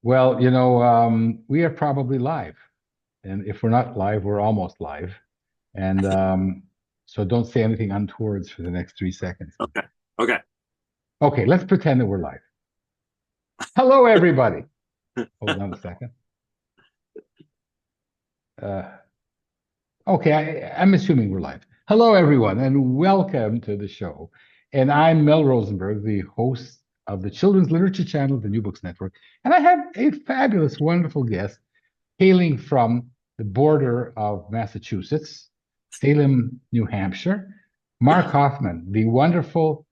Well, we are probably live. And if we're not live, we're almost live. And so don't say anything untowards for the next 3 seconds. Okay. Okay. Okay, let's pretend that we're live. Hello, everybody. Hold on a second. Uh, okay, I'm assuming we're live. Hello, everyone, and welcome to the show. And I'm Mel Rosenberg, the host of the Children's Literature Channel of the New Books Network. And I have a fabulous, wonderful guest hailing from the border of Massachusetts, Salem, New Hampshire, Mark Hoffman, the wonderful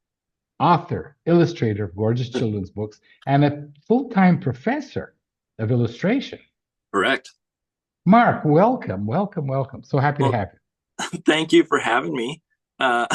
author, illustrator of gorgeous children's books, and a full-time professor of illustration. Correct. Mark, welcome, welcome, welcome. So happy to Well, have you. thank you for having me. I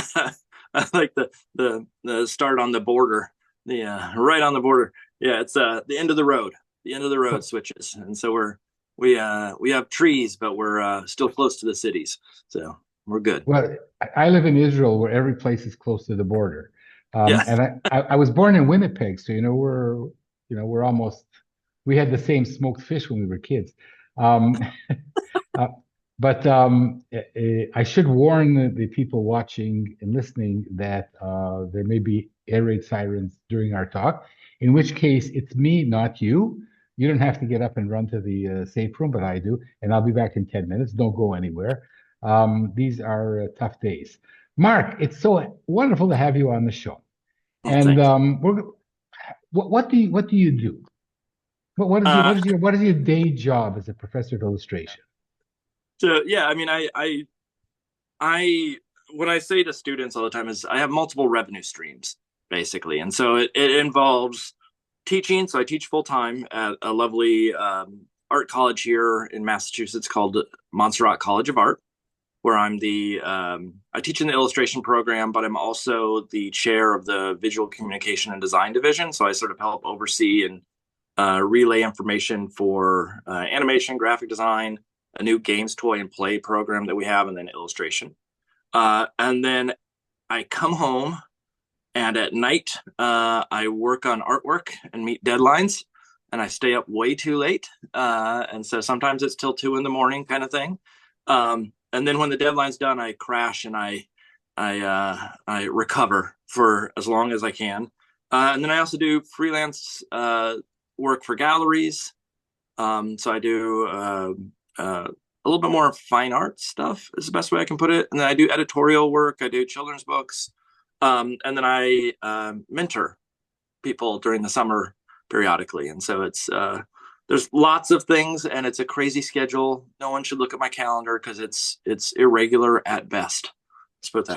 like the start on the border, the right on the border. Yeah, it's the end of the road. The end of the road So, switches, and so we have trees, but we're still close to the cities, so we're good. well, I live in Israel, where every place is close to the border, Yeah. and I was born in Winnipeg, so we're almost we had the same smoked fish when we were kids. Um, Uh, but I should warn the people watching and listening that there may be air raid sirens during our talk, in which case it's me, not you. You don't have to get up and run to the safe room, but I do, and I'll be back in 10 minutes. Don't go anywhere. These are tough days. Mark, it's so wonderful to have you on the show. Well, And thank you. what do you do? Uh, What is your day job as a professor of illustration? so yeah, I mean, I what I say to students all the time is I have multiple revenue streams basically, and so it involves teaching. So I teach full time at a lovely art college here in Massachusetts called Montserrat College of Art, where I teach in the illustration program, but I'm also the chair of the visual communication and design division. So I sort of help oversee and relay information for animation, graphic design, a new games, toy, and play program that we have, and then illustration. And then I come home, and at night I work on artwork and meet deadlines, and I stay up way too late. And so sometimes it's till 2 in the morning kind of thing. And then when the deadline's done, I crash and I recover for as long as I can. And then I also do freelance work for galleries. So I do a little bit more fine art stuff is the best way I can put it. And then I do editorial work. I do children's books. And then I mentor people during the summer periodically. And so there's lots of things, and it's a crazy schedule. No one should look at my calendar because it's irregular at best. Let's put it that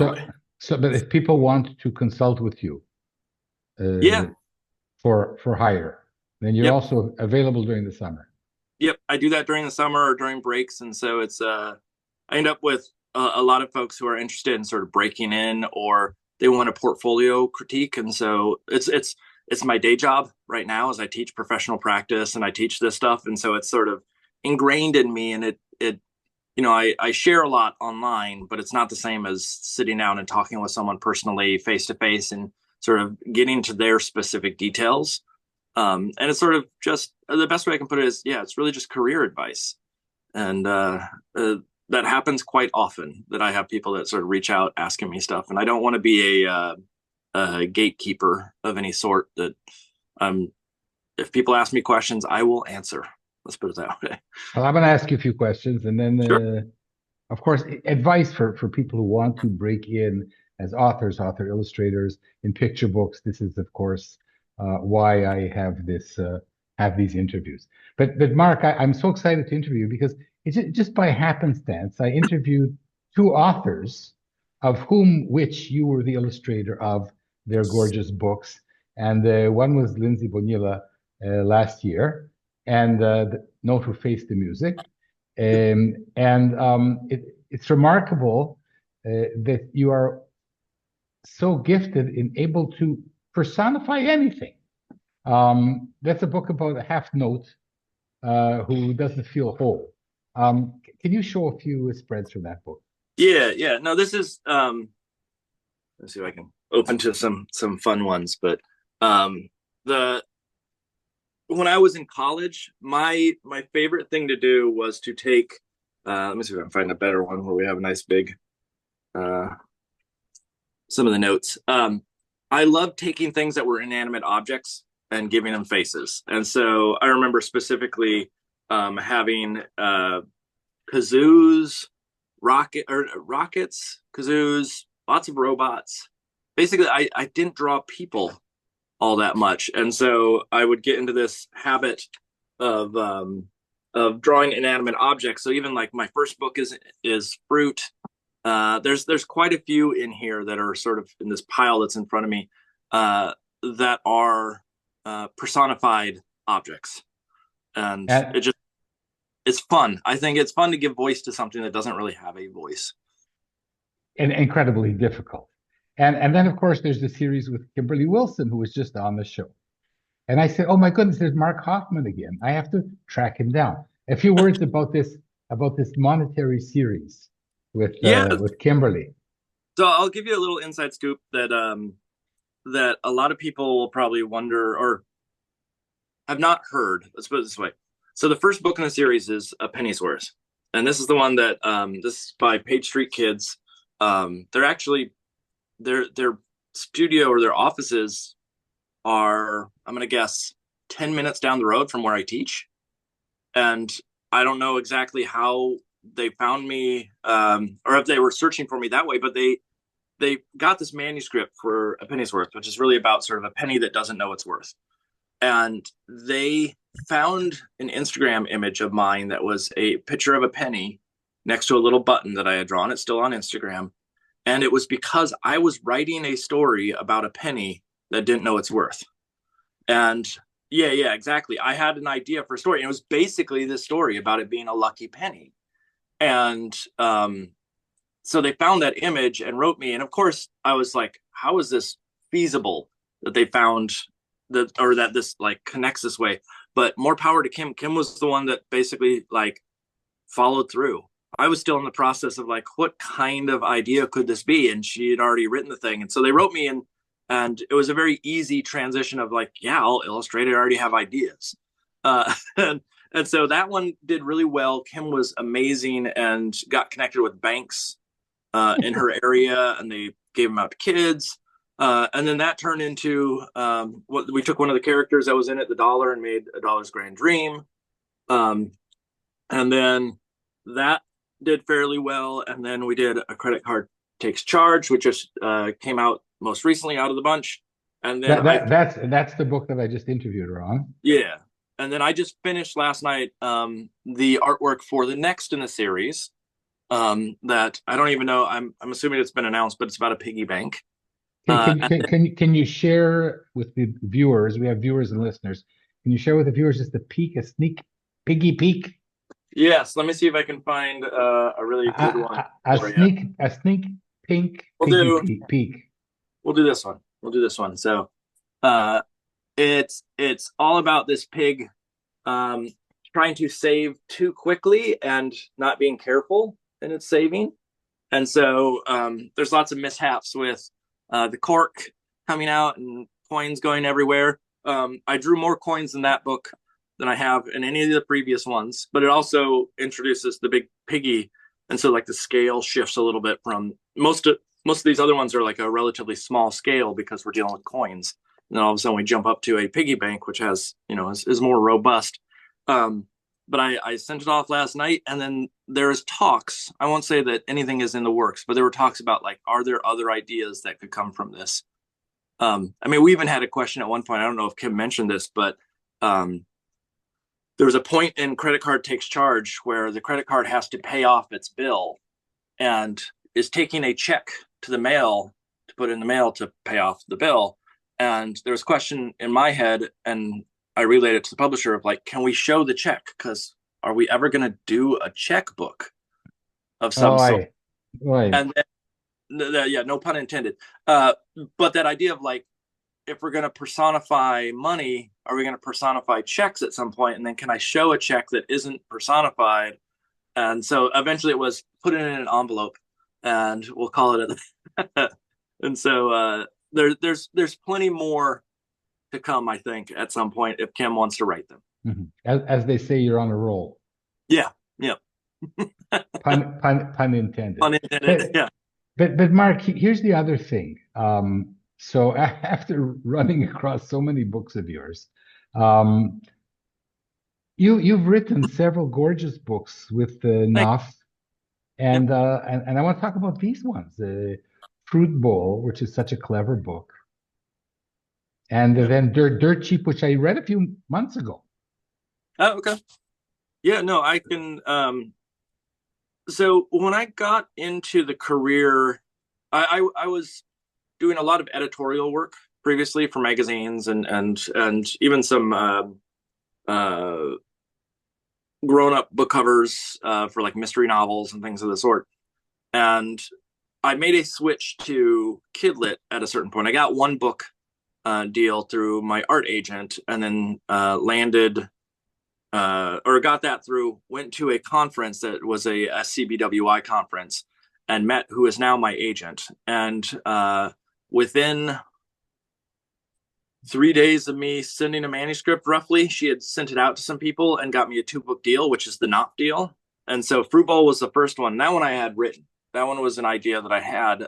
So, way. but if people want to consult with you Yeah. uh, for hire, then you're Yep. also available during the summer. Yep. I do that during the summer or during breaks, and so I end up with a lot of folks who are interested in sort of breaking in, or they want a portfolio critique, and so it's my day job right now as I teach professional practice and I teach this stuff, and so it's sort of ingrained in me, and it I share a lot online, but it's not the same as sitting down and talking with someone personally face to face and sort of getting to their specific details. And it's sort of just the best way I can put it is, yeah, it's really just career advice. And that happens quite often that I have people that sort of reach out asking me stuff. And I don't want to be a gatekeeper of any sort. That if people ask me questions, I will answer. Let's put it that way. Well, I'm going to ask you a few questions, and then, Sure. of course, advice for people who want to break in as authors, author illustrators in picture books. This is, of course, why I have these interviews. But Mark, I'm so excited to interview you because it's just by happenstance I interviewed two authors, of whom which you were the illustrator of their gorgeous books, and one was Lindsay Bonilla last year, and the Note Who Faced the Music. And it's remarkable that you are so gifted in able to personify anything. That's a book about a half note who doesn't feel whole. Can you show a few spreads from that book? Yeah, yeah. No, this is let's see if I can open to some fun ones, but um the when I was in college, my favorite thing to do was to take. Let me see if I can find a better one where we have a nice big uh, some of the notes. I love taking things that were inanimate objects and giving them faces. And so I remember specifically having kazoos, rockets, kazoos, lots of robots. Basically, I didn't draw people all that much, and so I would get into this habit of drawing inanimate objects. So even like my first book is fruit. There's quite a few in here that are sort of in this pile that's in front of me that are personified objects, and And it's fun. I think it's fun to give voice to something that doesn't really have a voice. and incredibly difficult. And then of course there's the series with Kimberly Wilson, who was just on the show. And I said, "Oh my goodness, there's Mark Hoffman again. I have to track him down." A few words about this monetary series Yeah. with Kimberly. So I'll give you a little inside scoop that a lot of people will probably wonder or have not heard. Let's put it this way. So the first book in the series is A Penny's Worth, and this is the one that this is by Page Street Kids. They're actually their studio or their offices are, I'm gonna guess, 10 minutes down the road from where I teach, and I don't know exactly how they found me or if they were searching for me that way, but they got this manuscript for A Penny's Worth, which is really about sort of a penny that doesn't know its worth. And they found an Instagram image of mine that was a picture of a penny next to a little button that I had drawn. It's still on Instagram. And it was because I was writing a story about a penny that didn't know its worth. And yeah, exactly. I had an idea for a story. And it was basically this story about it being a lucky penny. And so they found that image and wrote me. And of course, I was like, how is this feasible that they found that, or that this like connects this way? But more power to Kim. Kim was the one that basically like followed through. I was still in the process of like, what kind of idea could this be? And she had already written the thing. And so they wrote me and it was a very easy transition of like, yeah, I'll illustrate it. I already have ideas. And so that one did really well. Kim was amazing and got connected with banks in her area, and they gave them out to kids. And then that turned into what we took one of the characters that was in it, the dollar, and made a dollar's grand dream. Um, and then that did fairly well. And then we did A Credit Card Takes Charge, which just came out most recently out of the bunch. And then That's the book that I just interviewed her on. yeah. And then I just finished last night the artwork for the next in the series that I don't even know. I'm assuming it's been announced, but it's about a piggy bank. Can you share with the viewers? We have viewers and listeners. Can you share with the viewers just a sneak piggy peek? Yes, let me see if I can find a really good one for you. A sneak pink We'll piggy do peek. we'll do this one. We'll do this one. So uh, it's all about this pig um, trying to save too quickly and not being careful in its saving. And so there's lots of mishaps with the cork coming out and coins going everywhere. I drew more coins in that book than I have in any of the previous ones, but it also introduces the big piggy. And so like the scale shifts a little bit from most of these other ones are like a relatively small scale because we're dealing with coins. And then all of a sudden we jump up to a piggy bank, which has, is more robust. But I sent it off last night, and then there's talks. I won't say that anything is in the works, but there were talks about like, are there other ideas that could come from this? I mean, we even had a question at one point. I don't know if Kim mentioned this, but there was a point in Credit Card Takes Charge where the credit card has to pay off its bill and is taking a check to the mail to put in the mail to pay off the bill. And there was a question in my head, and I relayed it to the publisher of like, can we show the check? Because are we ever going to do a checkbook of some sort? Right. And then, yeah, no pun intended. But that idea of like, if we're going to personify money, are we going to personify checks at some point? And then can I show a check that isn't personified? And so eventually it was put it in an envelope and we'll call it a and so there's plenty more to come, I think, at some point if Kim wants to write them. As they say, you're on a roll. Yeah, yeah. Pun intended. Pun intended. But Yeah. but Mark, here's the other thing. So after running across so many books of yours, um, you've written several gorgeous books with Thank Knopf, you. and I want to talk about these ones. Fruit Bowl, which is such a clever book, and Yeah. then Dirt Cheap, which I read a few months ago. Oh, okay. Yeah, no, I can so when I got into the career, I was doing a lot of editorial work previously for magazines and even some uh, grown up book covers for like mystery novels and things of the sort. And I made a switch to Kidlit at a certain point. I got one book deal through my art agent, and then landed or got that through, went to a conference that was a CBWI conference and met who is now my agent. And within 3 days of me sending a manuscript, roughly, she had sent it out to some people and got me a 2-book deal, which is the Knopf deal. And so Fruit Bowl was the first one. That one I had written. That one was an idea that I had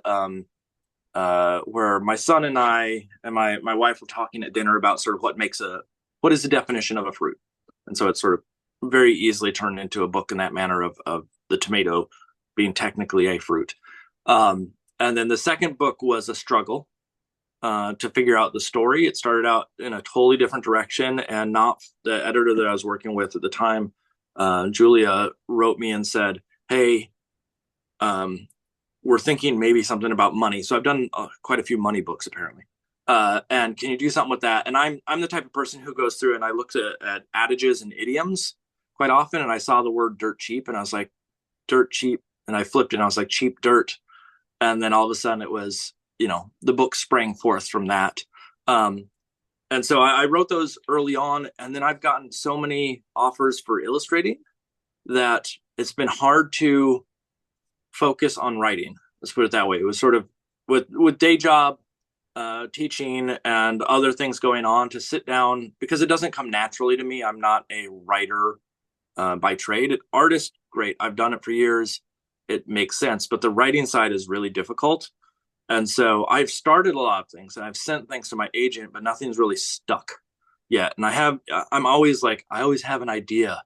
where my son and I and my wife were talking at dinner about sort of what is the definition of a fruit. And so it sort of very easily turned into a book in that manner of the tomato being technically a fruit. And then the second book was a struggle to figure out the story. It started out in a totally different direction, and not the editor that I was working with at the time, Julia, wrote me and said, "Hey, we're thinking maybe something about money." So I've done quite a few money books apparently. And can you do something with that? And I'm the type of person who goes through and I looked at adages and idioms quite often, and I saw the word dirt cheap, and I was like, dirt cheap, and I flipped it, and I was like, cheap dirt, and then all of a sudden it was, the book sprang forth from that. And so I wrote those early on, and then I've gotten so many offers for illustrating that it's been hard to focus on writing. Let's put it that way. It was sort of with day job, teaching and other things going on, to sit down, because it doesn't come naturally to me. I'm not a writer by trade. Artist, great. I've done it for years. It makes sense. But the writing side is really difficult. And so I've started a lot of things and I've sent things to my agent, but nothing's really stuck yet. And I'm always like, I always have an idea.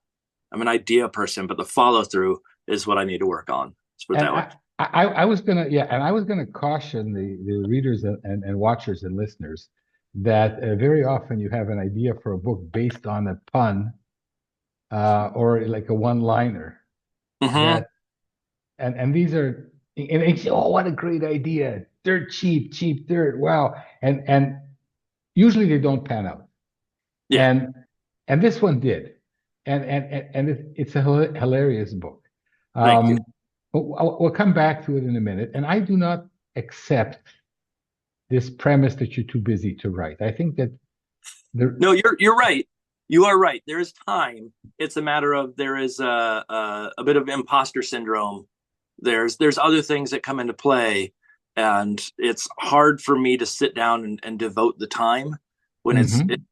I'm an idea person, but the follow through is what I need to work on. Let's put it that way. I was gonna caution the readers and watchers and listeners that very often you have an idea for a book based on a pun or like a one-liner Mm-hmm. that and these are and they say, oh, what a great idea, dirt cheap, cheap dirt, wow, and usually they don't pan out, Yeah. and this one did, and it's a hilarious book. Thank you. We'll come back to it in a minute. And I do not accept this premise that you're too busy to write. I think that No, you're right. You are right. There is time. It's a matter of there is a bit of imposter syndrome. There's other things that come into play, and it's hard for me to sit down and devote the time when Mhm.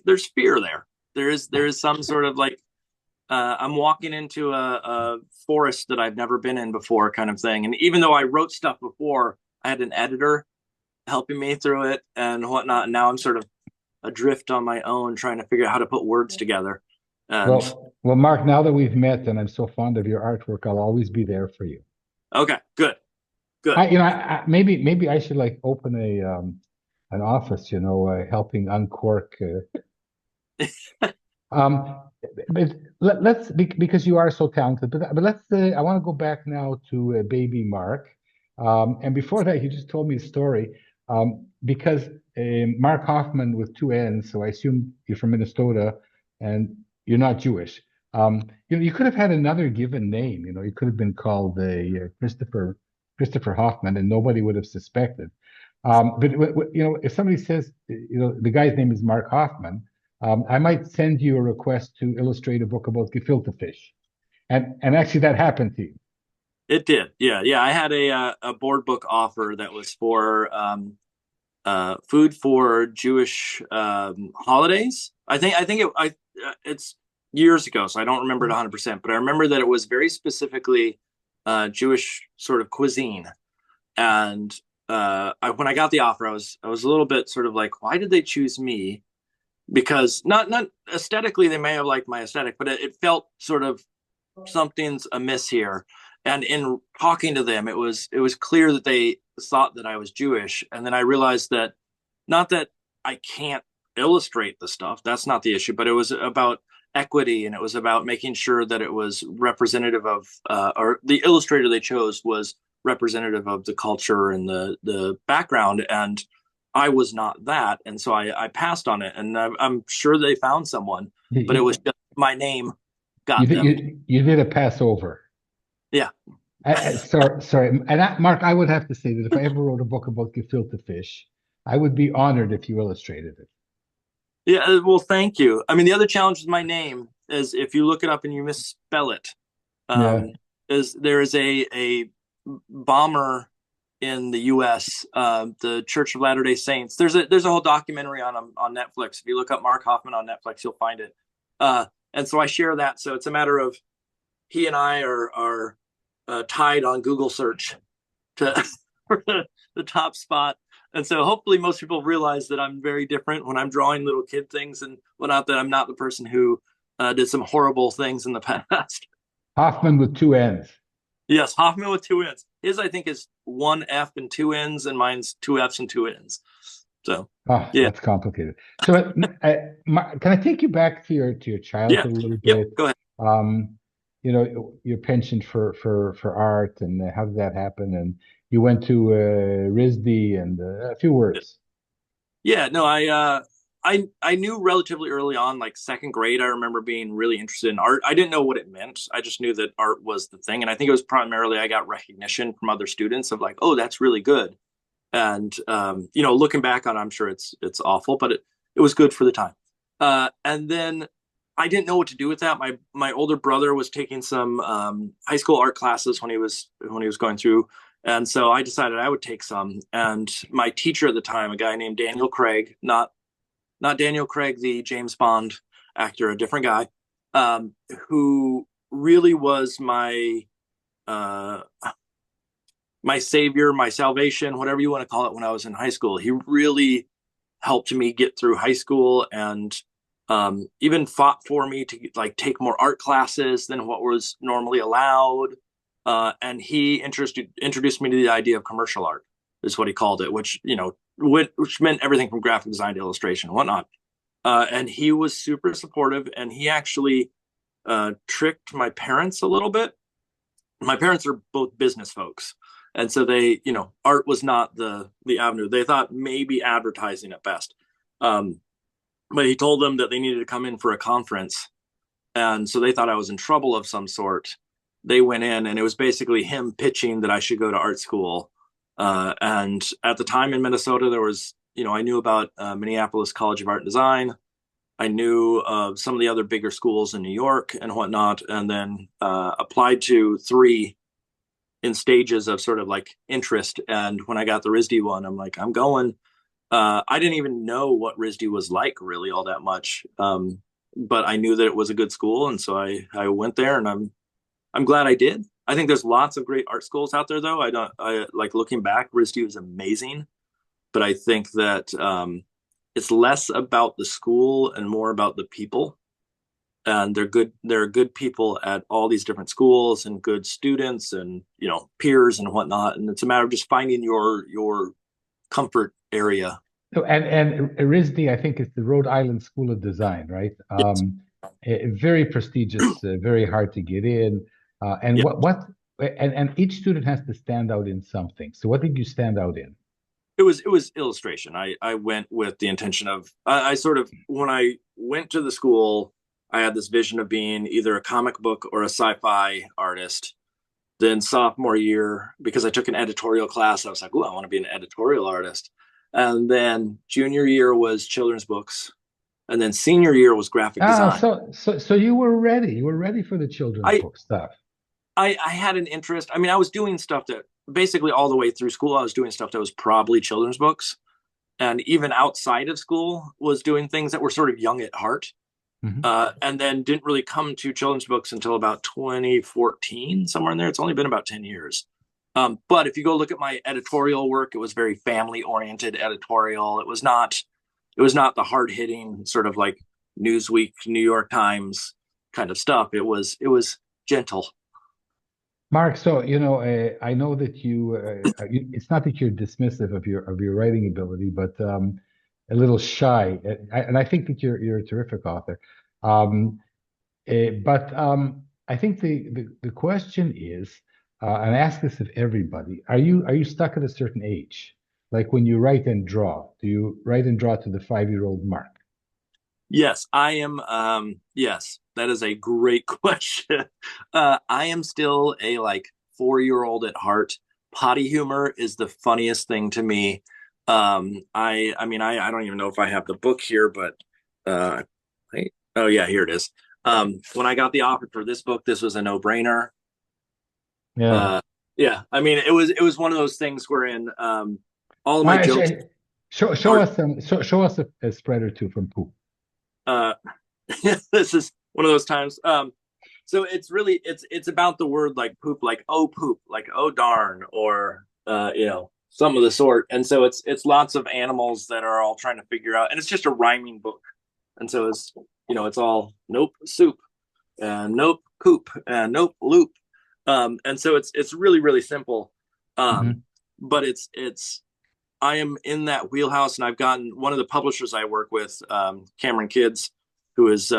there's fear there. There is some sort of like I'm walking into a forest that I've never been in before, kind of thing. And even though I wrote stuff before, I had an editor helping me through it and whatnot. And now I'm sort of adrift on my own, trying to figure out how to put words together. And Well, Mark, now that we've met and I'm so fond of your artwork, I'll always be there for you. okay, good, good. Maybe I should like open an office, helping uncork. Um, but let's because you are so talented. But let's. I want to go back now to baby Mark. And before that, you just told me a story. Because Mark Hoffman with two N's, so I assume you're from Minnesota, and you're not Jewish. You could have had another given name. You could have been called Christopher Hoffman, and nobody would have suspected. But if somebody says, the guy's name is Mark Hoffman, I might send you a request to illustrate a book about gefilte fish, and actually that happened to you. It did. Yeah, yeah. I had a board book offer that was for food for Jewish holidays. It's years ago, so I don't remember it 100%, but I remember that it was very specifically Jewish sort of cuisine. And when I got the offer, I was a little bit sort of like, why did they choose me? Because not aesthetically, they may have liked my aesthetic, but it felt sort of something's amiss here. And in talking to them, it was clear that they thought that I was Jewish. And then I realized that not that I can't illustrate the stuff, that's not the issue, but it was about equity, and it was about making sure that it was representative of or the illustrator they chose was representative of the culture and the background, and I was not that, and so I passed on it, and I'm sure they found someone, but it was just my name got them. You did a Passover. Yeah. Sorry. And Mark, I would have to say that if I ever wrote a book about gefilte fish, I would be honored if you illustrated it. Yeah, well, thank you. I mean, the other challenge with my name is if you look it up and you misspell it, Yeah. is there is a bomber in the U.S., the Church of Latter-day Saints. There's a whole documentary on Netflix. If you look up Mark Hoffman on Netflix, you'll find it. And so I share that. So it's a matter of he and I are tied on Google search to for the top spot. And so hopefully most people realize that I'm very different when I'm drawing little kid things and whatnot, that I'm not the person who did some horrible things in the past. Hoffman with two N's. Yes, Hoffman with two N's. His, I think, is one F and two N's, and mine's two F's and two N's. So, Oh, yeah. that's complicated. So, can I take you back to your Yeah. childhood a little Yep. bit? Go ahead. Your penchant for art, and how did that happen? And you went to RISD, and a few words. Yeah. No, I knew relatively early on, like second grade, I remember being really interested in art. I didn't know what it meant. I just knew that art was the thing. And I think it was primarily I got recognition from other students of like, oh, that's really good. And looking back on it, I'm sure it's awful, but it was good for the time. And then I didn't know what to do with that. My older brother was taking some high school art classes when he was going through, and so I decided I would take some. And my teacher at the time, a guy named Daniel Craig, not Daniel Craig, the James Bond actor, a different guy, who really was uh, my savior, my salvation, whatever you want to call it, when I was in high school. He really helped me get through high school, and even fought for me to like take more art classes than what was normally allowed. And he introduced me to the idea of commercial art, is what he called it, which meant everything from graphic design to illustration and whatnot. And he was super supportive, and he actually tricked my parents a little bit. My parents are both business folks, and so they, art was not the avenue. They thought maybe advertising at best. But he told them that they needed to come in for a conference, and so they thought I was in trouble of some sort. They went in, and it was basically him pitching that I should go to art school. And at the time in Minnesota, there was, I knew about Minneapolis College of Art and Design. I knew of some of the other bigger schools in New York and whatnot, and then applied to 3 in stages of sort of like interest. And when I got the RISD one, I'm like, I'm going. I didn't even know what RISD was like really all that much, but I knew that it was a good school, and so I went there, and I'm glad I did. I think there's lots of great art schools out there, though. I like looking back, RISD was amazing, but I think that it's less about the school and more about the people. And they're good. There are good people at all these different schools, and good students, and peers and whatnot. And it's a matter of just finding your comfort area. So, and RISD, I think, is the Rhode Island School of Design, right? Yes. Very prestigious, very hard to get in. And Yeah. and each student has to stand out in something. So, what did you stand out in? It was illustration. I went with the intention of I sort of, when I went to the school, I had this vision of being either a comic book or a sci-fi artist. Then sophomore year, because I took an editorial class, I was like, "Oh, I want to be an editorial artist." And then junior year was children's books, and then senior year was graphic design. So you were ready. You were ready for the children's I book stuff. I had an interest. I mean, I was doing stuff that basically all the way through school, I was doing stuff that was probably children's books. and even outside of school was doing things that were sort of young at heart. Hmm. And then didn't really come to children's books until about 2014, somewhere in there. It's only been about 10 years. But if you go look at my editorial work, it was very family oriented editorial. It was not the hard hitting sort of like Newsweek, New York Times kind of stuff. It was gentle. Mark, so I know that it's not that you're dismissive of your writing ability, but a little shy, and I think that you're a terrific author. Um, but I think the question is, and I ask this of everybody: are you stuck at a certain age? Like when you write and draw, do you write and draw to the 5-year-old Mark? Yes, I am. Yes, that is a great question. I am still a like 4-year-old at heart. Potty humor is the funniest thing to me. I mean, I don't even know if I have the book here, but uh, oh yeah, here it is. When I got the offer for this book, this was a no-brainer. Yeah. Uh, yeah, I mean, it was one of those things wherein all of my jokes Show are us show us a spread or two from Poop. uh, this is one of those times. So it's about the word like poop, like oh darn, or some of the sort. And so it's lots of animals that are all trying to figure out, and it's just a rhyming book. And so it's all nope soup, nope poop, nope loop. And so it's really really simple. Um, Hmm. but it's I am in that wheelhouse, and I've gotten one of the publishers I work with, Cameron Kids, who is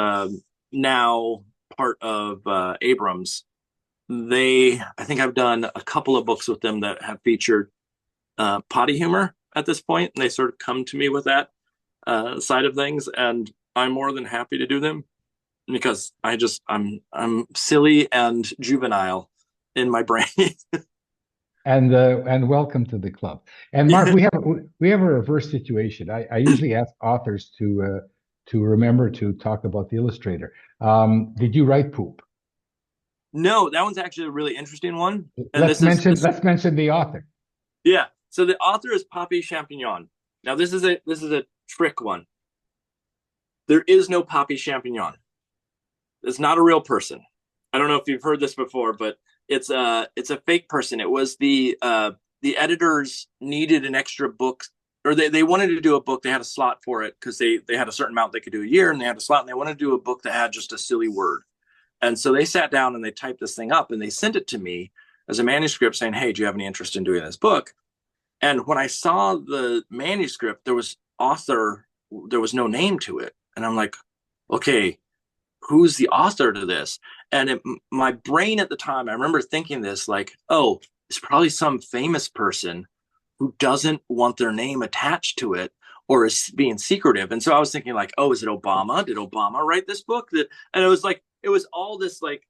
now part of Abrams. I think I've done a couple of books with them that have featured potty humor at this point, and they sort of come to me with that side of things, and I'm more than happy to do them because I'm silly and juvenile in my brain. And welcome to the club. And Mark, we have a reverse situation. I usually ask authors to remember to talk about the illustrator. Did you write Poop? No, that one's actually a really interesting one, and Let's this is mention this let's mention the author. yeah. So the author is Poppy Champignon. Now this is a trick one. There is no Poppy Champignon. It's not a real person. I don't know if you've heard this before, but it's a fake person. It was the editors needed an extra book, or they wanted to do a book. They had a slot for it because they had a certain amount they could do a year, and they had a slot, and they wanted to do a book that had just a silly word. And so they sat down and they typed this thing up and they sent it to me as a manuscript saying, "Hey, do you have any interest in doing this book?" And when I saw the manuscript, there was no name to it. And I'm like, okay, who's the author to this? And my brain at the time, I remember thinking this like, oh, it's probably some famous person who doesn't want their name attached to it or is being secretive. And so I was thinking like, oh, is it Obama? Did Obama write this book? And it was like, it was all this like,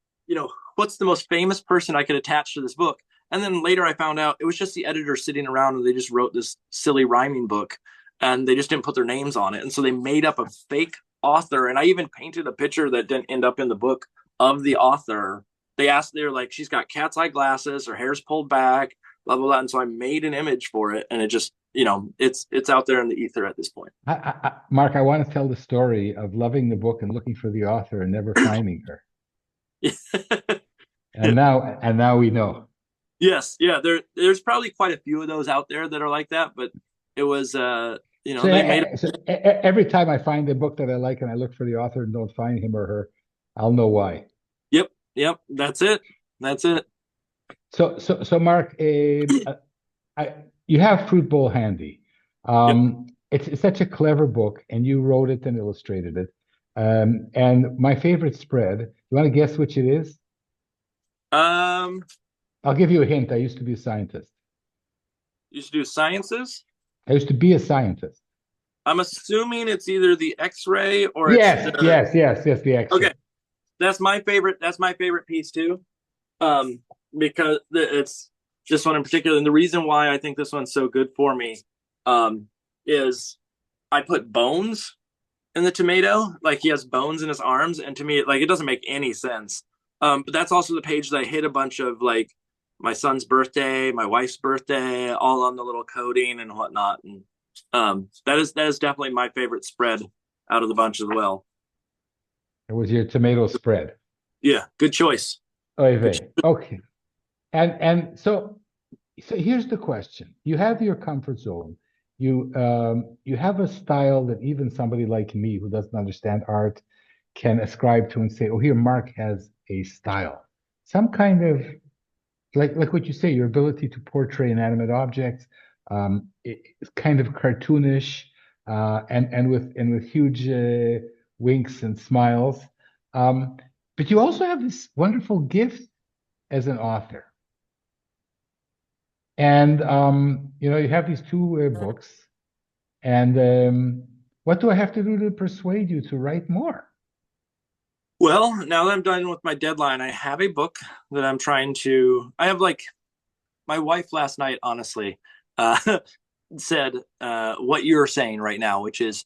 what's the most famous person I could attach to this book? And then later I found out it was just the editor sitting around and they just wrote this silly rhyming book and they just didn't put their names on it. And so they made up a fake author. And I even painted a picture that didn't end up in the book of the author. They're like, she's got cat's eye glasses, her hair's pulled back, blah, blah, blah. And so I made an image for it. And it just, it's out there in the ether at this point. Mark, I want to tell the story of loving the book and looking for the author and never finding her. And now we know. Yes. Yeah. There's probably quite a few of those out there that are like that, but it was, So, they made every time I find a book that I like and I look for the author and don't find him or her, I'll know why. Yep. Yep. That's it. That's it. So Mark, you have Fruit Bowl handy. Yep. It's such a clever book, and you wrote it and illustrated it. And my favorite spread. You want to guess which it is? Um, I'll give you a hint. I used to be a scientist. you should do sciences. I used to be a scientist. I'm assuming it's either the X-ray or it's Yes, the, yes, yes, yes, the X-ray. okay. That's my favorite. That's my favorite piece too. Um, because it's this one in particular. And the reason why I think this one's so good for me, is I put bones in the tomato. Like he has bones in his arms. And to me, like, it doesn't make any sense. But that's also the page that I hit a bunch of like my son's birthday, my wife's birthday, all on the little coding and whatnot. And That is definitely my favorite spread out of the bunch as well. It was your tomato spread. Yeah, good choice. Oy Good. vey. Okay. And so here's the question. You have your comfort zone. You have a style that even somebody like me who doesn't understand art can ascribe to and say, oh, here Mark has a style. Some kind of like what you say, your ability to portray inanimate objects, it's kind of cartoonish, and with huge winks and smiles. Um, but you also have this wonderful gift as an author. And you have these two books. And what do I have to do to persuade you to write more? Well, now that I'm done with my deadline, I have a book that I'm trying to. I have like my wife last night, honestly, uh, said what you're saying right now, which is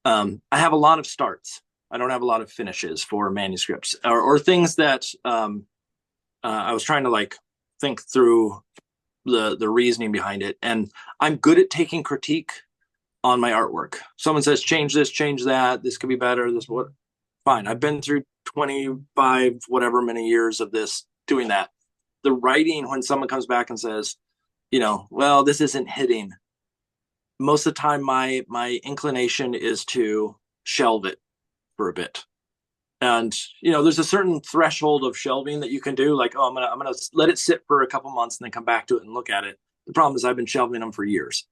I have a lot of starts. I don't have a lot of finishes for manuscripts or things that I was trying to like think through the reasoning behind it. And I'm good at taking critique on my artwork. Someone says, change this, change that. This could be better. This what? Fine. I've been through 25, whatever many years of this doing that. The writing, when someone comes back and says, well, this isn't hitting. Most of the time, my inclination is to shelve it for a bit. And there's a certain threshold of shelving that you can do. Like, oh, I'm gonna let it sit for a couple months and then come back to it and look at it. The problem is I've been shelving them for years,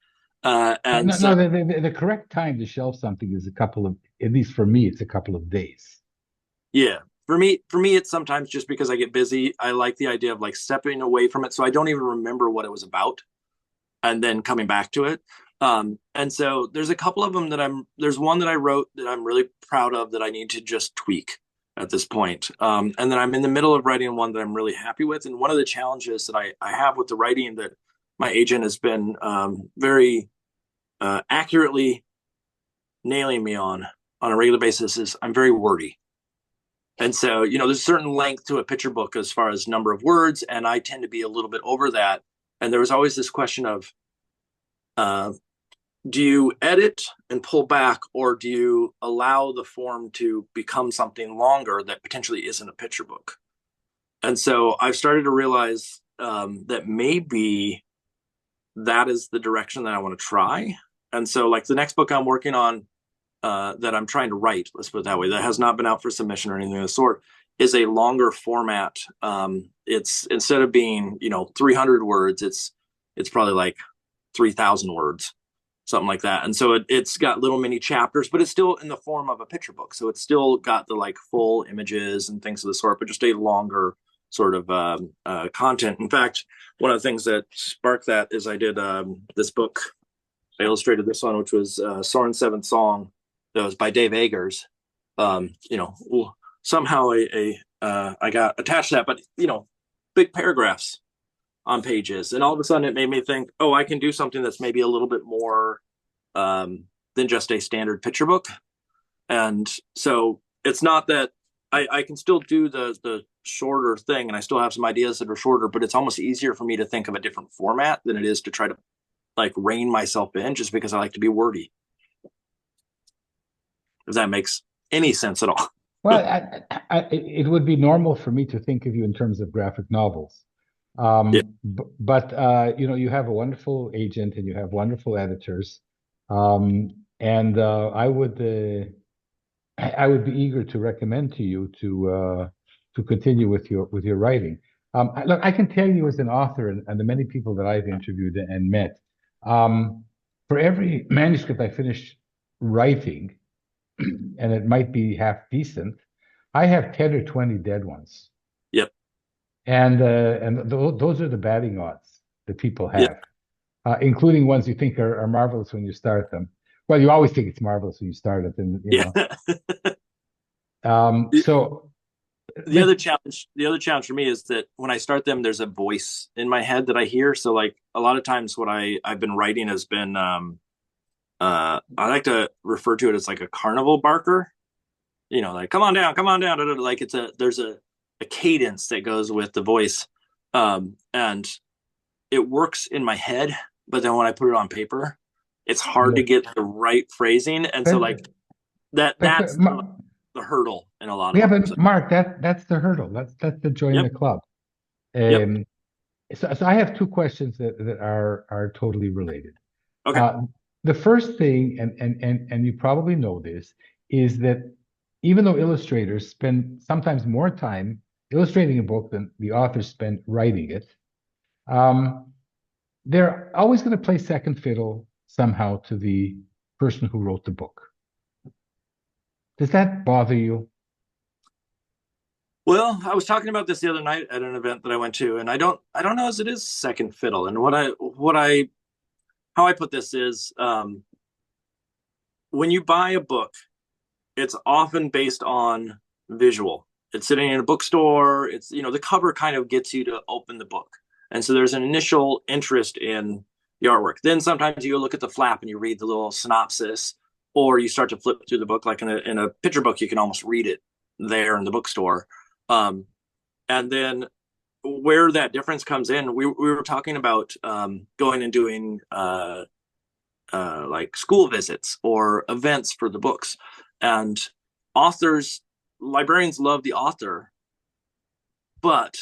and No, so no, the correct time to shelve something is a couple of, at least for me, it's a couple of days. yeah. For me, it's sometimes just because I get busy. I like the idea of like stepping away from it, so I don't even remember what it was about, and then coming back to it. And so there's a couple of them there's one that I wrote that I'm really proud of that I need to just tweak at this point. And then I'm in the middle of writing one that I'm really happy with. And one of the challenges that I have with the writing that my agent has been very accurately nailing me on a regular basis is I'm very wordy. And so, there's a certain length to a picture book as far as number of words, and I tend to be a little bit over that. And there was always this question of, uh, do you edit and pull back, or do you allow the form to become something longer that potentially isn't a picture book? And so I've started to realize that maybe that is the direction that I want to try. And so, like the next book I'm working on, that I'm trying to write, let's put it that way, that has not been out for submission or anything of the sort, is a longer format. It's instead of being 300 words, it's probably like 3,000 words, something like that. And so it's got little mini chapters, but it's still in the form of a picture book. So it's still got the like full images and things of the sort, but just a longer sort of content. In fact, one of the things that sparked that is I did this book. I illustrated this one, which was Soren's Seventh Song. That was by Dave Eggers. Somehow I got attached to that, but big paragraphs on pages, and all of a sudden it made me think, oh, I can do something that's maybe a little bit more than just a standard picture book. And so it's not that I can still do the shorter thing, and I still have some ideas that are shorter, but it's almost easier for me to think of a different format than it is to try to like rein myself in just because I like to be wordy. If that makes any sense at all. Well, it would be normal for me to think of you in terms of graphic novels. Yeah. But you have a wonderful agent and you have wonderful editors. And I would be eager to recommend to you to continue with your writing. Look, I can tell you as an author and the many people that I've interviewed and met, for every manuscript I finish writing, and it might be half decent, I have 10 or 20 dead ones. Yep. And those are the batting odds that people Yep. have, including ones you think are marvelous when you start them. Well, you always think it's marvelous when you start it, and Yeah. so the but other challenge for me is that when I start them, there's a voice in my head that I hear. So like a lot of times what I've been writing has been I like to refer to it as like a carnival barker. Like come on down, like there's a cadence that goes with the voice. And it works in my head, but then when I put it on paper, it's hard to Yeah. get the right phrasing. And so like But, that's the hurdle in a lot of yeah, them. but So, Mark, that's the hurdle. That's the join yep. the club. Yep. Um, so I have two questions that are totally related. Okay. Uh, the first thing, and you probably know this, is that even though illustrators spend sometimes more time illustrating a book than the authors spend writing it, um, they're always going to play second fiddle somehow to the person who wrote the book. Does that bother you? Well, I was talking about this the other night at an event that I went to, and I don't know as it is second fiddle. And how I put this is when you buy a book, it's often based on visual. It's sitting in a bookstore. It's, the cover kind of gets you to open the book. And so there's an initial interest in the artwork. Then sometimes you look at the flap and you read the little synopsis, or you start to flip through the book. Like in a picture book, you can almost read it there in the bookstore. Um, and then where that difference comes in, we were talking about going and doing like school visits or events for the books. And authors, librarians love the author, but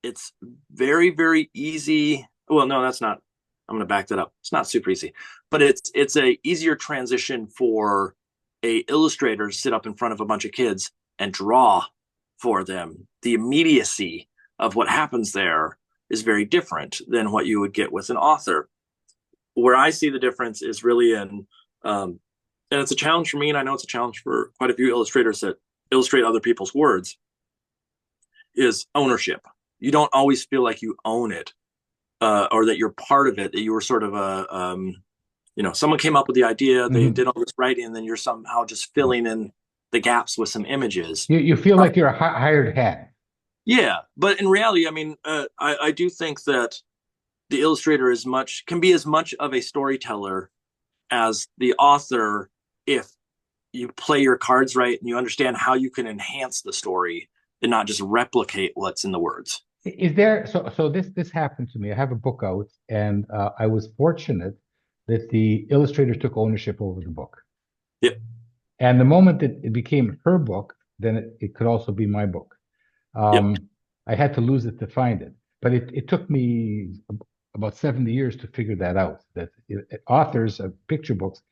it's very, very easy. Well, no, that's not. I'm going to back that up. It's not super easy, but it's a easier transition for a illustrator to sit up in front of a bunch of kids and draw for them. The immediacy of what happens there is very different than what you would get with an author. Where I see the difference is really in, and it's a challenge for me, and I know it's a challenge for quite a few illustrators that illustrate other people's words, is ownership. You don't always feel like you own it, or that you're part of it, that you were sort of someone came up with the idea, they Mhm. did all this writing, and then you're somehow just filling in the gaps with some images. You feel like you're a hired hand. Yeah, but in reality, I mean, I do think that the illustrator can be as much of a storyteller as the author if you play your cards right and you understand how you can enhance the story and not just replicate what's in the words. Is there so this happened to me. I have a book out, and I was fortunate that the illustrator took ownership over the book. Yep. And the moment that it became her book, then it could also be my book. Yep. I had to lose it to find it, but it took me about 70 years to figure that out. That authors of picture books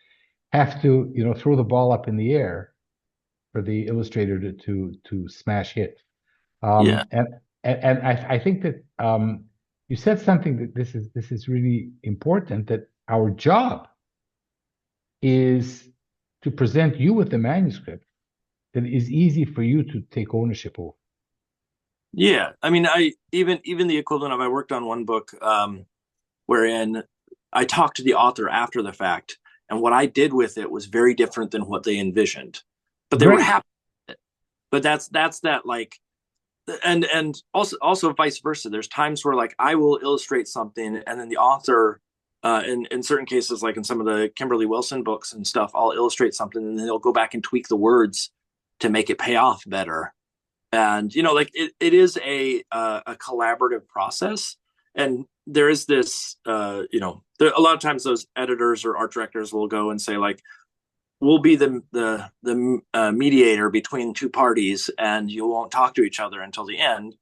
have to, throw the ball up in the air for the illustrator to smash hit. Yeah. And I think that you said something that this is really important, that our job is to present you with a manuscript that is easy for you to take ownership of. Yeah. I mean, I even the equivalent of I worked on one book wherein I talked to the author after the fact, and what I did with it was very different than what they envisioned. But they were Great. happy with it. But that's that like and also vice versa. There's times where like I will illustrate something and then the author in certain cases, like in some of the Kimberly Wilson books and stuff, I'll illustrate something and then they'll go back and tweak the words to make it pay off better. And like it is a collaborative process. And there is this a lot of times those editors or art directors will go and say like, we'll be the mediator between two parties, and you won't talk to each other until the end,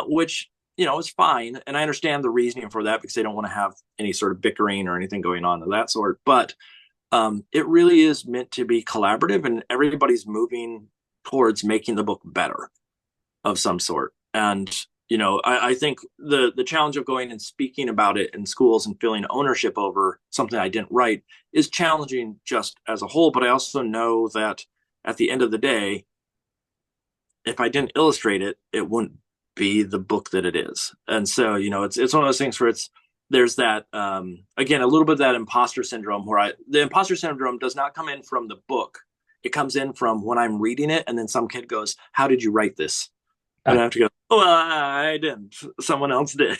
which is fine, and I understand the reasoning for that because they don't want to have any sort of bickering or anything going on of that sort. But it really is meant to be collaborative, and everybody's moving towards making the book better of some sort. And I think the challenge of going and speaking about it in schools and feeling ownership over something I didn't write is challenging just as a whole. But I also know that at the end of the day, if I didn't illustrate it, it wouldn't be the book that it is. And so it's one of those things where there's that again a little bit of that imposter syndrome where the imposter syndrome does not come in from the book. It comes in from when I'm reading it and then some kid goes, "How did you write this?" And I have to go, "Oh, well, I didn't. Someone else did."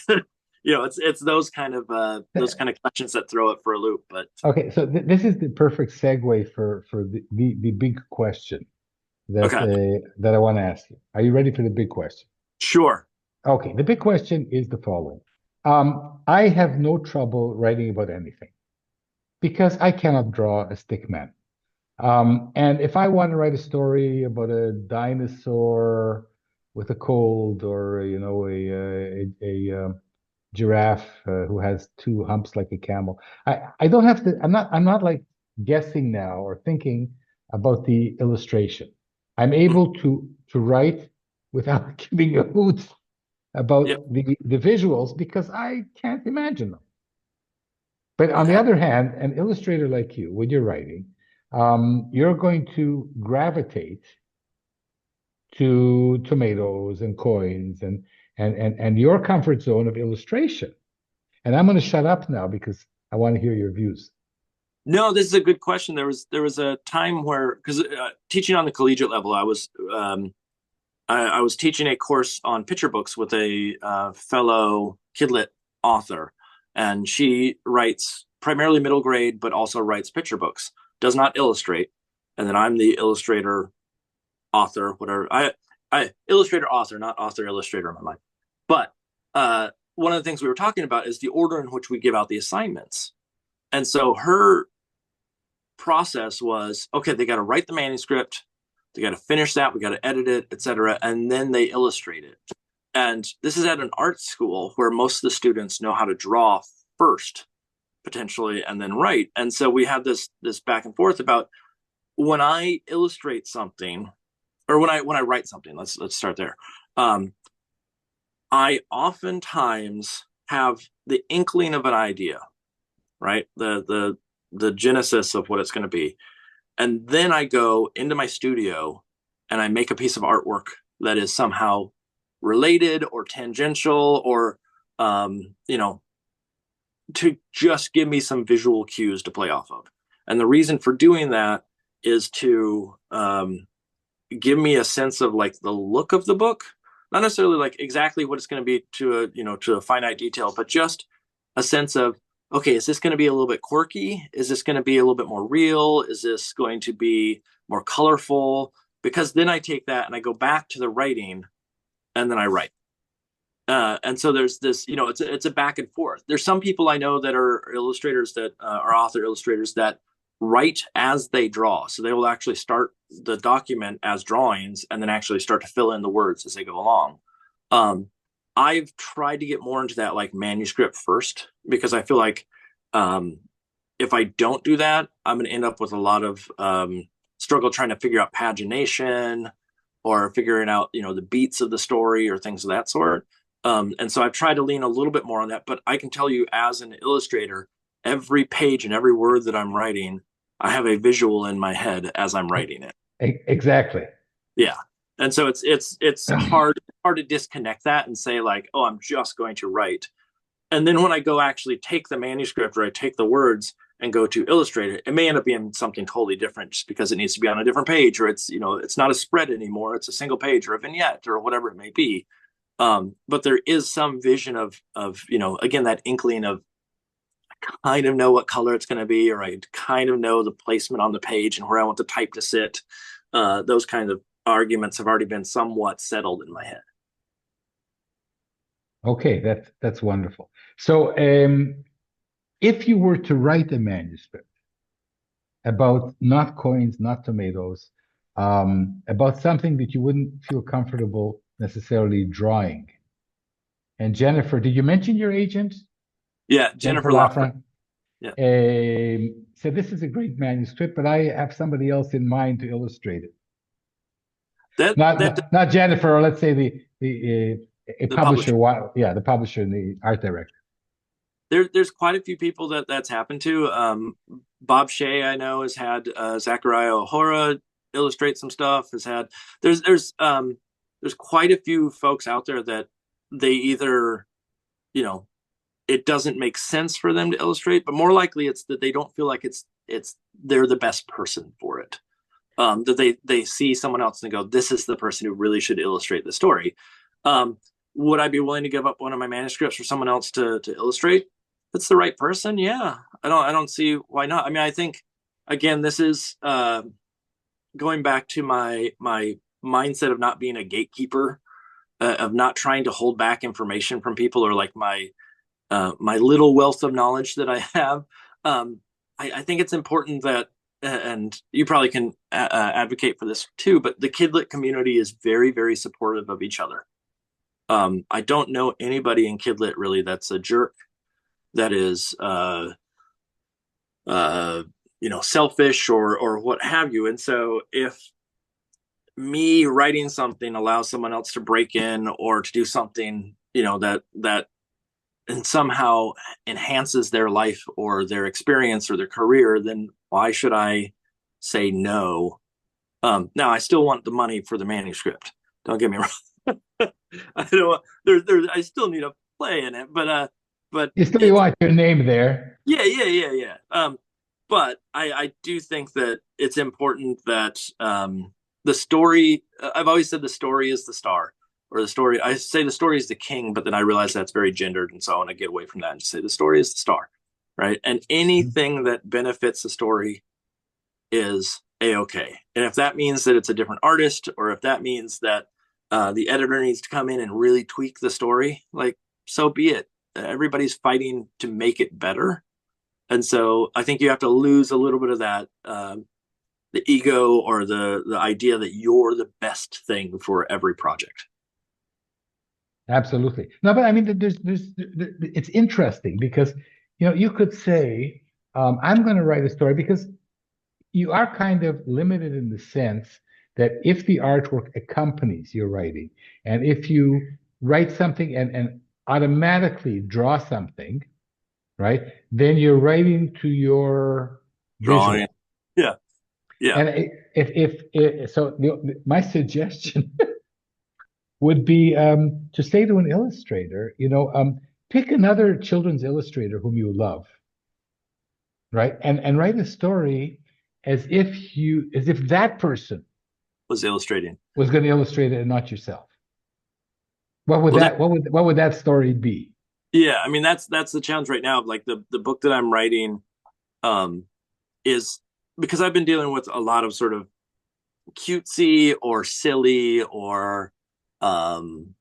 It's those kind of questions that throw it for a loop. But Okay, so this is the perfect segue for the big question that okay, that I want to ask you. Are you ready for the big question? sure. Okay, the big question is the following. I have no trouble writing about anything. because I cannot draw a stick man. And if I want to write a story about a dinosaur with a cold, or giraffe who has two humps like a camel, I don't have to. I'm not like guessing now or thinking about the illustration. I'm Mhm. able to write without giving a hoot Yep. about the visuals because I can't imagine them. But on the Okay. other hand, an illustrator like you, when you're writing, you're going to gravitate to tomatoes and coins and your comfort zone of illustration. And I'm going to shut up now because I want to hear your views. No, this is a good question. There was a time where, because teaching on the collegiate level, I was teaching a course on picture books with a fellow Kidlit author, and she writes primarily middle grade, but also writes picture books. Does not illustrate, and then I'm the illustrator author, whatever. I illustrator author, not author illustrator in my mind. But one of the things we were talking about is the order in which we give out the assignments. And so her process was, okay, they got to write the manuscript, they got to finish that, we got to edit it, etc., and then they illustrate it. And this is at an art school where most of the students know how to draw first, potentially, and then write. And so we had this back and forth about, when I illustrate something, or when I write something. Let's start there. Um, I oftentimes have the inkling of an idea, right? The genesis of what it's going to be, and then I go into my studio and I make a piece of artwork that is somehow related or tangential, or you know, to just give me some visual cues to play off of. And the reason for doing that is to give me a sense of like the look of the book, not necessarily like exactly what it's going to be to a finite detail, but just a sense of, okay, is this going to be a little bit quirky? Is this going to be a little bit more real? Is this going to be more colorful? Because then I take that and I go back to the writing, and then I write. And so there's this, it's a back and forth. There's some people I know that are illustrators, that are author illustrators, that write as they draw. So they will actually start the document as drawings and then actually start to fill in the words as they go along. Um, I've tried to get more into that, like manuscript first, because I feel like if I don't do that, I'm going to end up with a lot of struggle trying to figure out pagination, or figuring out, the beats of the story or things of that sort. And so I've tried to lean a little bit more on that. But I can tell you, as an illustrator, every page and every word that I'm writing, I have a visual in my head as I'm writing it. Exactly. Yeah. And so it's hard to disconnect that and say like, oh, I'm just going to write. And then when I go actually take the manuscript, or I take the words and go to illustrate it, it may end up being something totally different, just because it needs to be on a different page, or it's not a spread anymore. It's a single page or a vignette or whatever it may be. But there is some vision of again, that inkling of, kind of know what color it's going to be, or I kind of know the placement on the page and where I want the type to sit. Those kind of arguments have already been somewhat settled in my head. Okay, that's wonderful. So, if you were to write a manuscript about not coins, not tomatoes, about something that you wouldn't feel comfortable necessarily drawing. And Jennifer, did you mention your agent, Yeah, Jennifer Jennifer Lofgren. Lafran? Yeah, Said this is a great manuscript, but I have somebody else in mind to illustrate it. that Not Jennifer, or let's say the a the publisher. publisher. Yeah, the publisher and the art director. There's quite a few people that's happened to. Bob Shea, I know, has had Zachariah O'Hara illustrate some stuff. Has had there's quite a few folks out there that they either, you know it doesn't make sense for them to illustrate, but more likely it's that they don't feel like it's they're the best person for it. That they see someone else and go, this is the person who really should illustrate the story. Would I be willing to give up one of my manuscripts for someone else to illustrate? If it's the right person, yeah. I don't see why not. I mean, I think, again, this is going back to my mindset of not being a gatekeeper, of not trying to hold back information from people, or like my little wealth of knowledge that I have. I think it's important that, and you probably can advocate for this too, but the kidlit community is very, very supportive of each other. I don't know anybody in kidlit really that's a jerk, that is, selfish or what have you. And so if me writing something allows someone else to break in or to do something, that and somehow enhances their life or their experience or their career, then why should I say no? Now I still want the money for the manuscript. Don't get me wrong. I don't. I still need a play in it, but You still it's want your name there. yeah. But I do think that it's important that the story. I've always said the story is the star, or the story. I say the story is the king, but then I realize that's very gendered, and so I want to get away from that and just say the story is the star, right? And anything that benefits the story is a-okay. And if that means that it's a different artist, or if that means that the editor needs to come in and really tweak the story, like, so be it. Everybody's fighting to make it better. And so I think you have to lose a little bit of that, the ego or the idea that you're the best thing for every project. Absolutely. No, but I mean, it's interesting because, you could say, I'm going to write a story because you are kind of limited in the sense that if the artwork accompanies your writing, and if you write something and automatically draw something, right, then you're writing to your Drawing. visual. Yeah. Yeah. And if so, my suggestion would be to say to an illustrator, pick another children's illustrator whom you love, right? And write a story as if that person Was illustrating. was going to illustrate it and not yourself. What would Well, that what would that story be? yeah, I mean that's the challenge right now. Like the book that I'm writing, um, is because I've been dealing with a lot of sort of cutesy or silly or um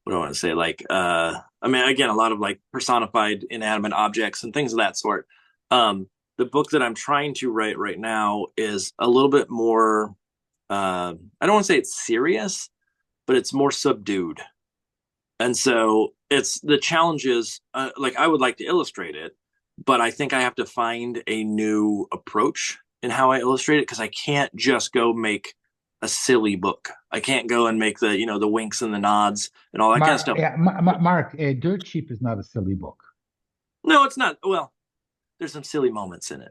what do I want to say? Like I mean again, a lot of like personified inanimate objects and things of that sort. The book that I'm trying to write right now is a little bit more I don't want to say it's serious, but it's more subdued. And so it's the challenge is like I would like to illustrate it, but I think I have to find a new approach in how I illustrate it because I can't just go make a silly book. I can't go and make the winks and the nods and all that kind of Mark, stuff. yeah, Mark, Dirt Cheap is not a silly book. No, it's not. Well, there's some silly moments in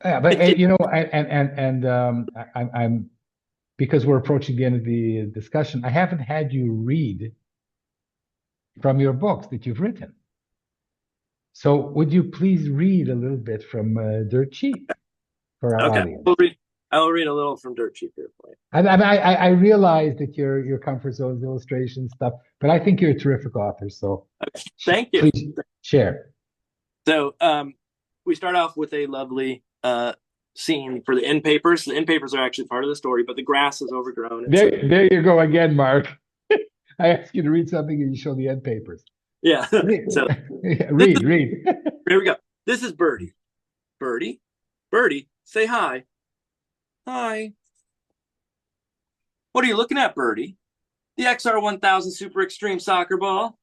Yeah, but it. I'm because we're approaching the end of the discussion. I haven't had you read from your books that you've written. So would you please read a little bit from Dirt Cheap for our Okay, audience? I'll read a little from Dirt Cheap here for you. I realize that your comfort zone is illustration stuff, but I think you're a terrific author. So Okay, thank you. please share. So we start off with a lovely scene for the end papers. The end papers are actually part of the story, but the grass is overgrown. There you go again, Mark. I ask you to read something and you show the end papers. Yeah. So read. Here we go. This is Birdie. Birdie, say hi. Hi. What are you looking at, Birdie? The XR1000 Super Extreme Soccer Ball.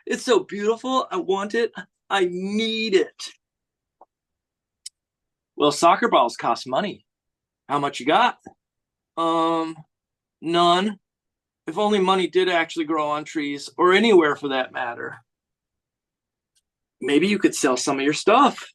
It's so beautiful. I want it. I need it. Well, soccer balls cost money. How much you got? None. If only money did actually grow on trees, or anywhere for that matter. Maybe you could sell some of your stuff.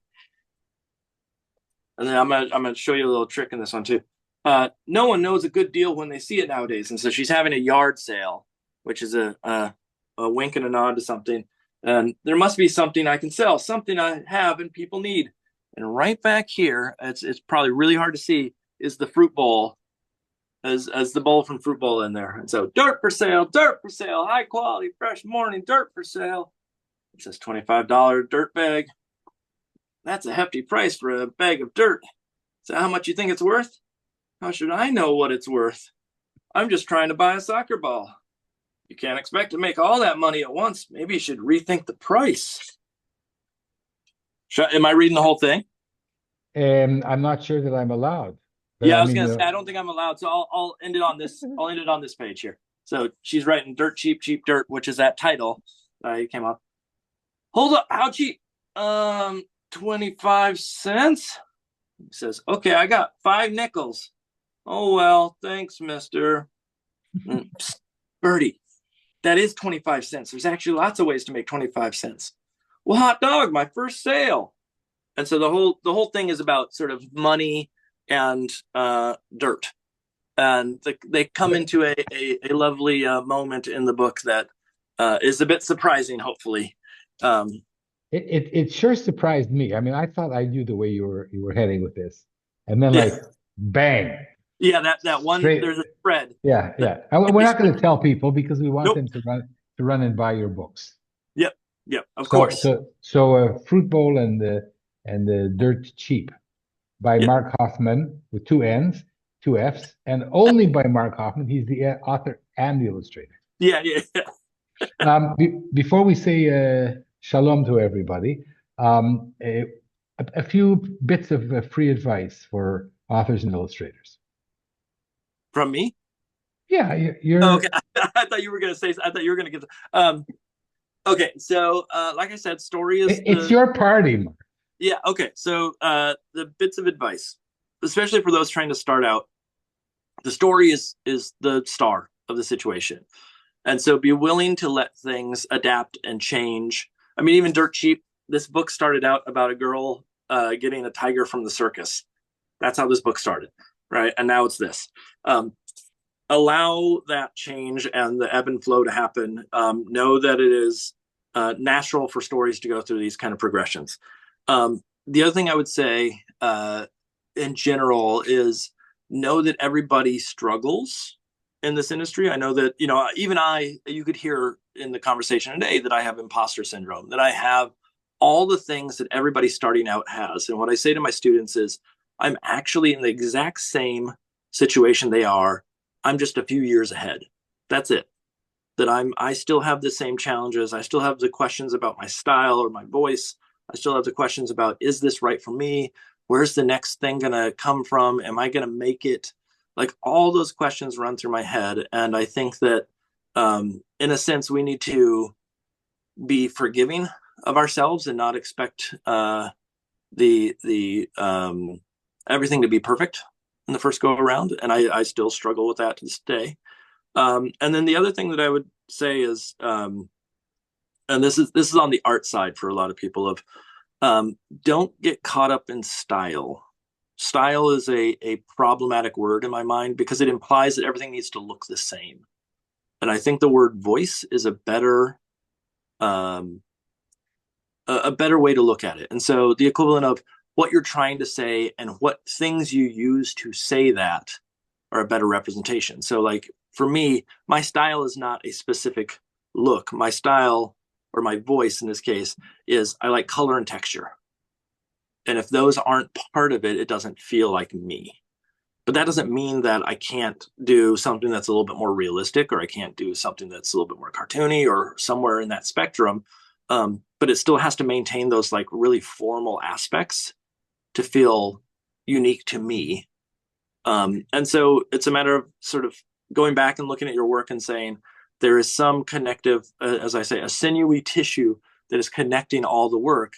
And then I'm gonna show you a little trick in this one too. No one knows a good deal when they see it nowadays, and so she's having a yard sale, which is a wink and a nod to something. And there must be something I can sell, something I have and people need. And right back here, it's probably really hard to see, is the fruit bowl, as the bowl from Fruit Bowl in there. And so dirt for sale, high quality, fresh morning dirt for sale. It says $25 dirt bag. That's a hefty price for a bag of dirt. So how much you think it's worth? How should I know what it's worth? I'm just trying to buy a soccer ball. You can't expect to make all that money at once. Maybe you should rethink the price. Am I reading the whole thing? And I'm not sure that I'm allowed, but Yeah, I I was mean, gonna say I don't think I'm allowed, so I'll end it on this. I'll end it on this page here. So she's writing "Dirt Cheap, Cheap Dirt," which is that title. It came up. Hold up, how cheap? 25 cents. He says, "Okay, I got 5 nickels." Oh well, thanks, Mister. Psst, Birdie, that is 25 cents. There's actually lots of ways to make 25 cents. Well, hot dog, my first sale. And so the whole thing is about sort of money and dirt, and they come but into a lovely moment in the book that is a bit surprising, hopefully. Um, it sure surprised me. I mean, I thought I knew the way you were heading with this, and then yeah, like bang, yeah, that one. straight. There's a thread Yeah, that yeah. And we're really not going struck to me. tell people because we want Nope. them to run and buy your books. Yep. Yep. Of So course. so so Fruit Bowl and the Dirt Cheap by Yep. Mark Hoffman with two N's, two F's, and only by Mark Hoffman. He's the author and the illustrator. Yeah. Yeah. Yeah. Before we say shalom to everybody, a few bits of free advice for authors and illustrators. From me. Yeah, Oh, okay. you're. I thought you were gonna say. I thought you were gonna give. Okay. So, like I said, story is It's the. your party, Mark. Yeah. Okay. So, the bits of advice, especially for those trying to start out, the story is the star of the situation, and so be willing to let things adapt and change. I mean, even Dirt Cheap. This book started out about a girl getting a tiger from the circus. That's how this book started, right? And now it's this. Um, Allow that change and the ebb and flow to happen. Know that it is natural for stories to go through these kind of progressions. The other thing I would say in general is know that everybody struggles in this industry. I know that, even you could hear in the conversation today that I have imposter syndrome, that I have all the things that everybody starting out has. And what I say to my students is, I'm actually in the exact same situation they are. I'm just a few years ahead. That's it. That I still have the same challenges. I still have the questions about my style or my voice. I still have the questions about, is this right for me? Where's the next thing going to come from? Am I going to make it? Like, all those questions run through my head. And I think that, in a sense, we need to be forgiving of ourselves and not expect the everything to be perfect in the first go around. And I still struggle with that to this day. And then the other thing that I would say is, and this is on the art side for a lot of people, of don't get caught up in style. Style is a problematic word in my mind because it implies that everything needs to look the same. And I think the word voice is um, a better way to look at it. And so the equivalent of what you're trying to say and what things you use to say that are a better representation. So, like, for me, my style is not a specific look. My style, or my voice in this case, is I like color and texture. And if those aren't part of it, it doesn't feel like me. But that doesn't mean that I can't do something that's a little bit more realistic, or I can't do something that's a little bit more cartoony, or somewhere in that spectrum. But it still has to maintain those like really formal aspects to feel unique to me. And so it's a matter of sort of going back and looking at your work and saying there is some connective, as I say, a sinewy tissue that is connecting all the work,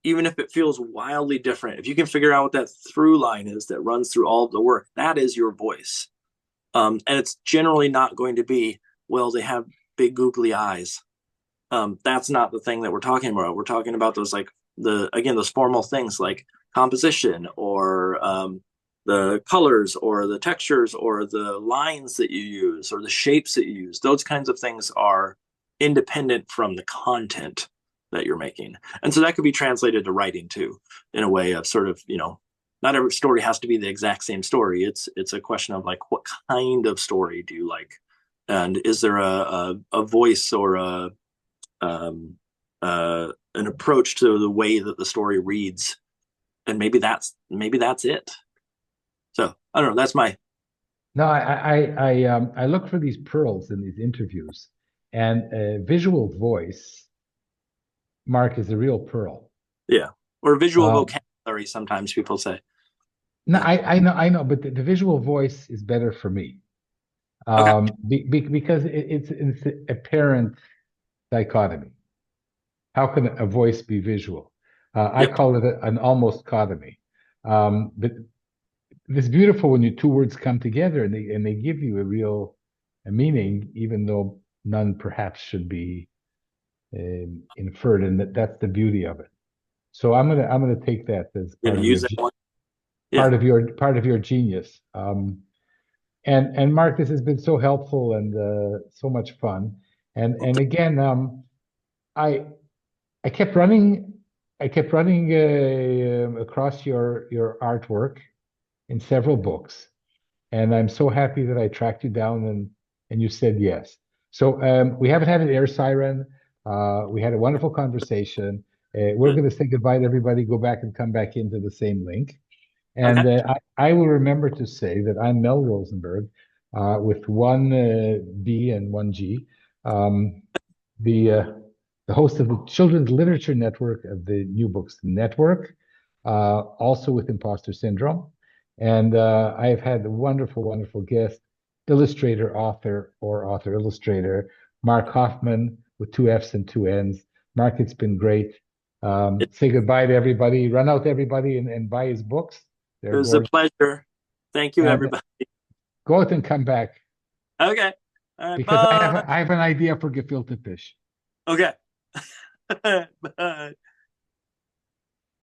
even if it feels wildly different. If you can figure out what that through line is that runs through all of the work, that is your voice. And it's generally not going to be, well, they have big googly eyes. That's not the thing that we're talking about. We're talking about those, like, those formal things like composition, or the colors or the textures or the lines that you use or the shapes that you use. Those kinds of things are independent from the content that you're making. And so that could be translated to writing too, in a way of sort of, not every story has to be the exact same story. It's a question of like, what kind of story do you like? And is there a voice or um, an approach to the way that the story reads? And maybe that's it. So I don't know. That's my. No, I look for these pearls in these interviews, and visual voice, Mark, is a real pearl. Yeah. or visual Uh, vocabulary, sometimes people say. no, Yeah. I know, but the visual voice is better for me. Okay. Because it's an apparent dichotomy. How can a voice be visual? I Yep. call it an almost cotomy. But it's beautiful when two words come together and they give you a real a meaning, even though none perhaps should be inferred, and that's the beauty of it. So I'm gonna take that as Yeah. Use that one. Yeah. part of your genius. And Mark, this has been so helpful and so much fun. And again, I I kept running I kept running across your artwork in several books, and I'm so happy that I tracked you down and you said yes. So we haven't had an air siren. We had a wonderful conversation. We're going to say goodbye to everybody. Go back and come back into the same link. Okay. And I will remember to say that I'm Mel Rosenberg with one B and one G, um, the uh, the host of the Children's Literature Network of the New Books Network, also with Imposter Syndrome. And I've had a wonderful, wonderful guest, illustrator, author, or author illustrator, Mark Hoffman with two F's and two N's. Mark, it's been great. Say goodbye to everybody, run out to everybody and buy his books. It They're was a gorgeous. pleasure. Thank you, And everybody. go out and come back Okay. All right. because Bye. I have an idea for gefilte fish. Okay. Bye.